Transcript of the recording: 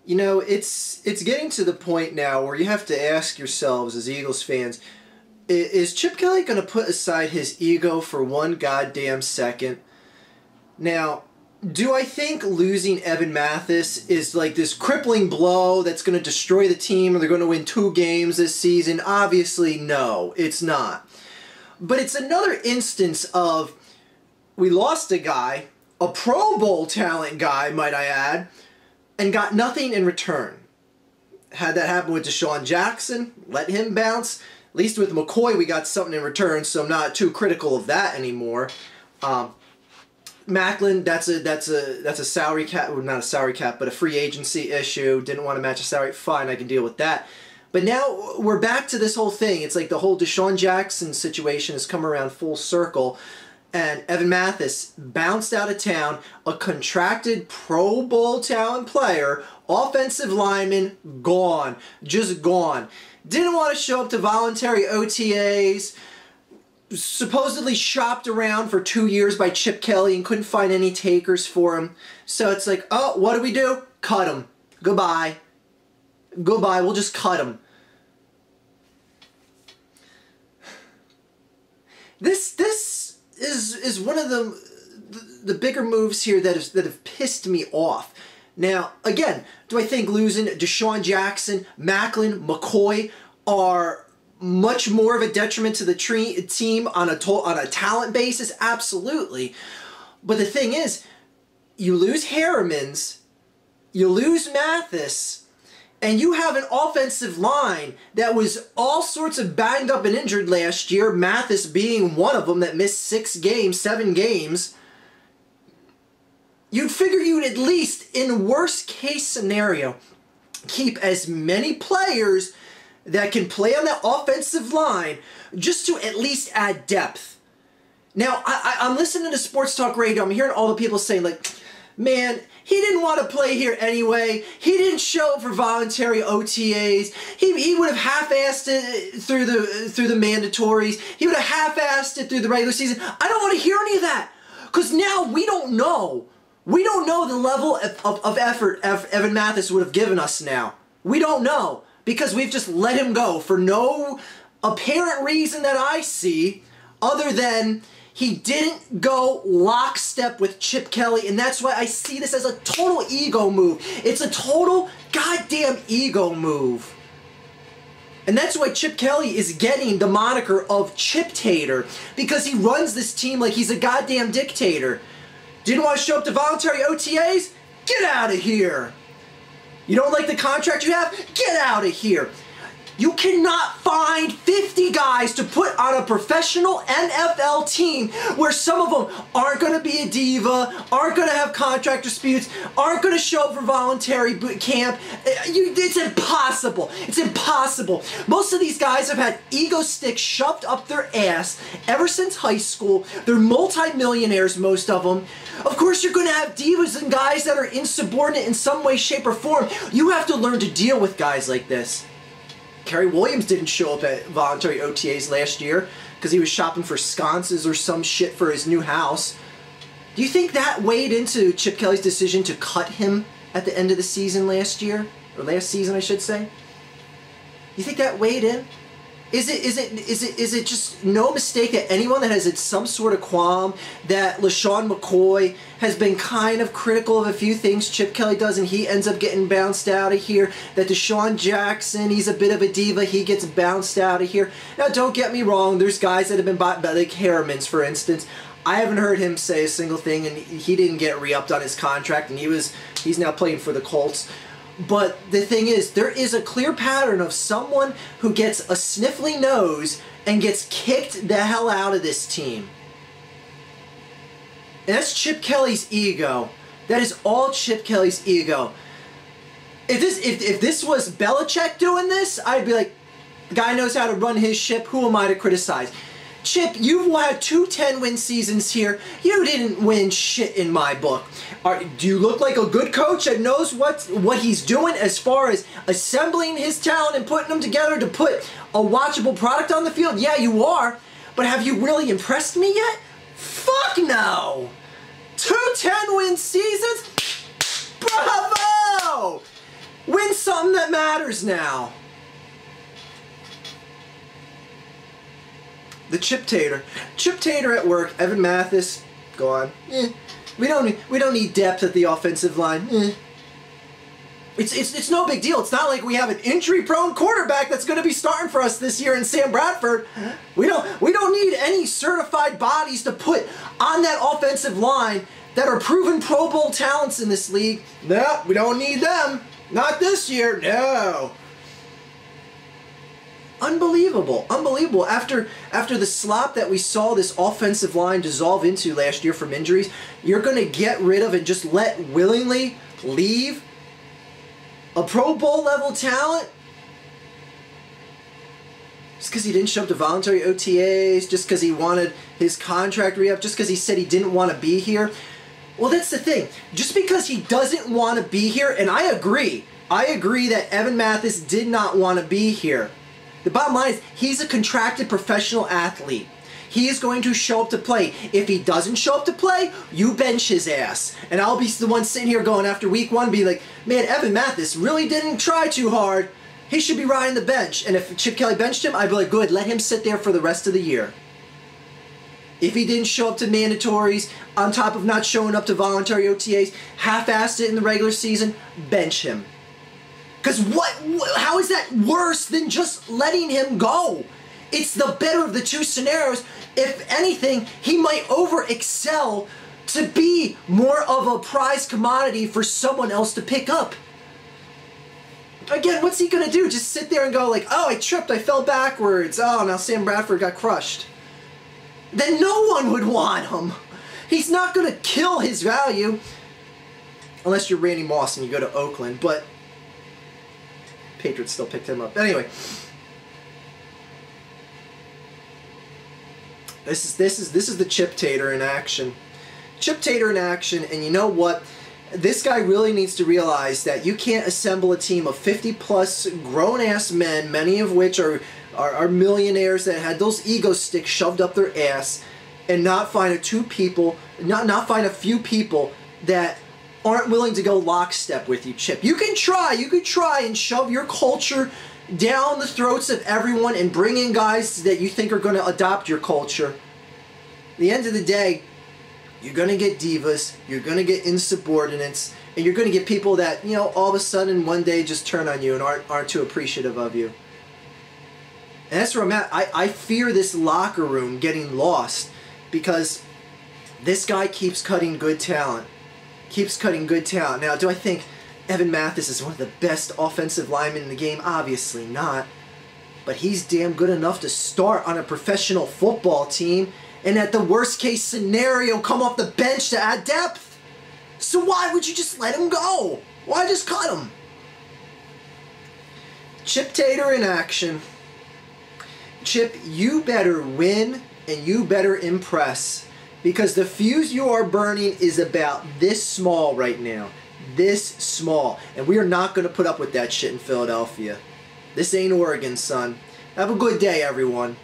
You know, it's getting to the point now where you have to ask yourselves as Eagles fans, is Chip Kelly going to put aside his ego for one goddamn second? Now, do I think losing Evan Mathis is like this crippling blow that's going to destroy the team and they're going to win 2 games this season? Obviously, no, it's not. But it's another instance of we lost a guy, a Pro Bowl talent guy, might I add, and got nothing in return. Had that happen with Deshaun Jackson, let him bounce. At least with McCoy, we got something in return, so I'm not too critical of that anymore. Macklin, that's a salary cap, well, not a salary cap, but a free agency issue. Didn't want to match a salary. Fine, I can deal with that. But now we're back to this whole thing. It's like the whole Deshaun Jackson situation has come around full circle. And Evan Mathis bounced out of town, a contracted Pro Bowl talent player, offensive lineman, gone. Just gone. Didn't want to show up to voluntary OTAs, supposedly shopped around for 2 years by Chip Kelly and couldn't find any takers for him. So it's like, oh, what do? Cut him. Goodbye. Goodbye, we'll just cut him. This is one of the bigger moves here that have pissed me off. Now, again, do I think losing Deshaun Jackson, Macklin, McCoy are much more of a detriment to the team on a talent basis? Absolutely. But the thing is, you lose Harriman's, you lose Mathis, and you have an offensive line that was all sorts of banged up and injured last year, Mathis being one of them that missed 7 games. You'd figure you'd at least, in worst case scenario, keep as many players that can play on that offensive line just to at least add depth. Now, I'm listening to sports talk radio. I'm hearing all the people saying, like, man, he didn't want to play here anyway. He didn't show up for voluntary OTAs. He would have half-assed it through the mandatories. He would have half-assed it through the regular season. I don't want to hear any of that, because now we don't know. We don't know the level of effort Evan Mathis would have given us now. We don't know, because we've just let him go for no apparent reason that I see, other than he didn't go lockstep with Chip Kelly, and that's why I see this as a total ego move. It's a total goddamn ego move. And that's why Chip Kelly is getting the moniker of Chiptator, because he runs this team like he's a goddamn dictator. Didn't want to show up to voluntary OTAs? Get out of here. You don't like the contract you have? Get out of here. You cannot find 50 guys to put on a professional NFL team where some of them aren't going to be a diva, aren't going to have contract disputes, aren't going to show up for voluntary boot camp. It's impossible. It's impossible. Most of these guys have had ego sticks shoved up their ass ever since high school. They're multi-millionaires, most of them. Of course, you're going to have divas and guys that are insubordinate in some way, shape, or form. You have to learn to deal with guys like this. Kerry Williams didn't show up at voluntary OTAs last year because he was shopping for sconces or some shit for his new house. Do you think that weighed into Chip Kelly's decision to cut him at the end of the season last year? Or last season, I should say? You think that weighed in? Is it just no mistake that anyone that has some sort of qualm that LaShawn McCoy has been kind of critical of a few things Chip Kelly does and he ends up getting bounced out of here, that Deshaun Jackson, he's a bit of a diva, he gets bounced out of here. Now, don't get me wrong, there's guys that have been bought by, like Harriman's, for instance. I haven't heard him say a single thing, and he didn't get re-upped on his contract, and he's now playing for the Colts. But the thing is, there is a clear pattern of someone who gets a sniffly nose and gets kicked the hell out of this team. And that's Chip Kelly's ego. That is all Chip Kelly's ego. If this was Belichick doing this, I'd be like, the guy knows how to run his ship, who am I to criticize? Chip, you've had 2 10-win seasons here. You didn't win shit in my book. Do you look like a good coach that knows what he's doing as far as assembling his talent and putting them together to put a watchable product on the field? Yeah, you are. But have you really impressed me yet? Fuck no! 2 10-win seasons? Bravo! something that matters now. The Chiptator. Chiptator at work. Evan Mathis, gone. We don't need depth at the offensive line. It's no big deal. It's not like we have an injury-prone quarterback that's going to be starting for us this year in Sam Bradford. We don't need any certified bodies to put on that offensive line that are proven Pro Bowl talents in this league. No, we don't need them. Not this year. No. Unbelievable. Unbelievable. After the slop that we saw this offensive line dissolve into last year from injuries, you're going to get rid of and just let willingly leave a Pro Bowl level talent? Just because he didn't show up to voluntary OTAs, just because he wanted his contract re-up, just because he said he didn't want to be here? Well, that's the thing. Just because he doesn't want to be here, and I agree that Evan Mathis did not want to be here. The bottom line is he's a contracted professional athlete. He is going to show up to play. If he doesn't show up to play, you bench his ass. And I'll be the one sitting here going after week one, be like, man, Evan Mathis really didn't try too hard. He should be riding the bench. And if Chip Kelly benched him, I'd be like, good, let him sit there for the rest of the year. If he didn't show up to mandatories, on top of not showing up to voluntary OTAs, half-assed it in the regular season, bench him. Because how is that worse than just letting him go? It's the better of the two scenarios. If anything, he might over-excel to be more of a prize commodity for someone else to pick up. Again, what's he going to do? Just sit there and go like, oh, I tripped, I fell backwards. Oh, now Sam Bradford got crushed. Then no one would want him. He's not going to kill his value. Unless you're Randy Moss and you go to Oakland, but Patriots still picked him up. Anyway, this is the Chiptator in action. Chiptator in action, and you know what? This guy really needs to realize that you can't assemble a team of 50-plus grown-ass men, many of which are millionaires that had those ego sticks shoved up their ass, and not find a few people that aren't willing to go lockstep with you, Chip. You can try and shove your culture down the throats of everyone and bring in guys that you think are going to adopt your culture. At the end of the day, you're going to get divas, you're going to get insubordinates, and you're going to get people that, you know, all of a sudden one day just turn on you and aren't too appreciative of you. And that's where I'm at. I fear this locker room getting lost because this guy keeps cutting good talent. Now, do I think Evan Mathis is one of the best offensive linemen in the game? Obviously not. But he's damn good enough to start on a professional football team and at the worst case scenario come off the bench to add depth. So why would you just let him go? Why just cut him? Chiptator in action. Chip, you better win and you better impress. Because the fuse you are burning is about this small right now. This small. And we are not going to put up with that shit in Philadelphia. This ain't Oregon, son. Have a good day, everyone.